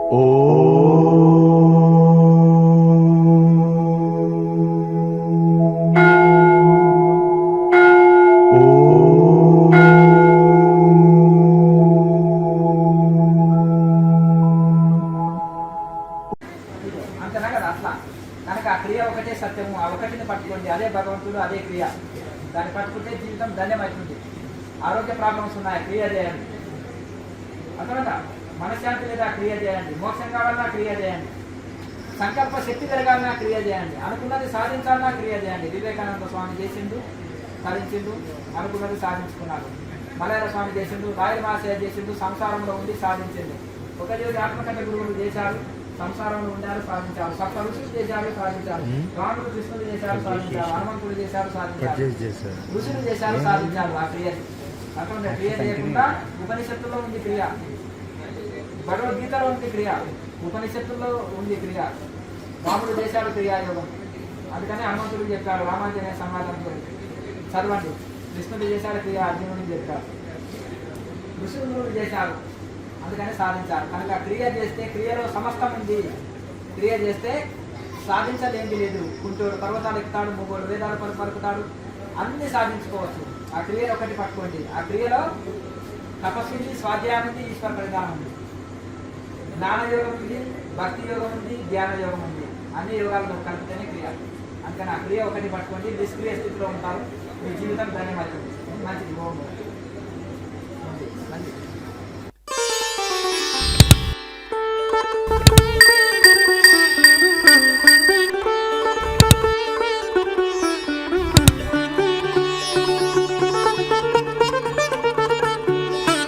అంతేనా కదా అట్లా కనుక ఆ క్రియ ఒకటే సత్యము, ఆ ఒకటిని పట్టుకోండి, అదే భగవంతుడు, అదే క్రియ. దాన్ని పట్టుకుంటే జీవితం ధన్యమవుతుంది. ఆరోగ్య ప్రాబ్లమ్స్ ఉన్నాయి, క్రియ చేయండి. అర్థమైందా? మనశ్శాంతి లేదా క్రియ చేయండి, మోక్షం కావాలన్నా క్రియ చేయండి, సంకల్ప శక్తి పెరగాలన్నా క్రియ చేయండి, అనుకున్నది సాధించాలన్నా క్రియ చేయండి. వివేకానంద స్వామి చేసిండు, సాధించిండు, అనుకున్నది సాధించుకున్నాడు. మలయాళ స్వామి చేసిండు, రాయల మాసయ్య చేసిండు, సంసారంలో ఉండి సాధించిండు. ఒక జీవిత ఆత్మకథ గురువులు చేశారు, సంసారంలో ఉండారు, సాధించారు. సప్త ఋషులు చేశారు, సాధించారు. రాముడు కృష్ణుడు చేశారు, సాధించారు. హనుమంతుడు చేశారు, సాధించారు. ఋషులు చేశారు, సాధించారు. ఆ క్రియని అటువంటి క్రియ చేయకుండా ఉపనిషత్తుల్లో ఉంది క్రియ, భగవద్గీతలో ఉంది క్రియ, ఉపనిషత్తుల్లో ఉంది క్రియ. రాముడు చేశాడు క్రియాయోగం, అందుకని హనుమంతుడు చెప్పాడు రామాంజనేయ సంవాదం గురించి చదవండి. కృష్ణుడు చేశాడు క్రియ, అర్జునుడిని చెప్పాడు. ఋషులు చేశారు, అందుకని సాధించారు. కనుక క్రియ చేస్తే క్రియలో సమస్తం ఉంది. క్రియ చేస్తే సాధించలేంది లేదు. కుంటోడు పర్వతాలు ఎక్కుతాడు, మూగోడు వేదాలు పలుకుతాడు, అన్ని సాధించుకోవచ్చు. ఆ క్రియ ఒకటి పట్టుకోండి. ఆ క్రియలో తపస్సు ఉంది, స్వాధ్యాయం ఉంది, ఈశ్వర పరిధానం ఉంది, జ్ఞానయోగం ఉంది, భక్తి యోగం ఉంది, ధ్యాన యోగం ఉంది. అన్ని యోగాలను కలిపితేనే క్రియ. అందుకని ఆ క్రియ ఒకటి పట్టుకోండి. నిష్క్రియ స్థితిలో ఉంటారు, మీ జీవితం ధన్యమవుతుంది. మంచిది.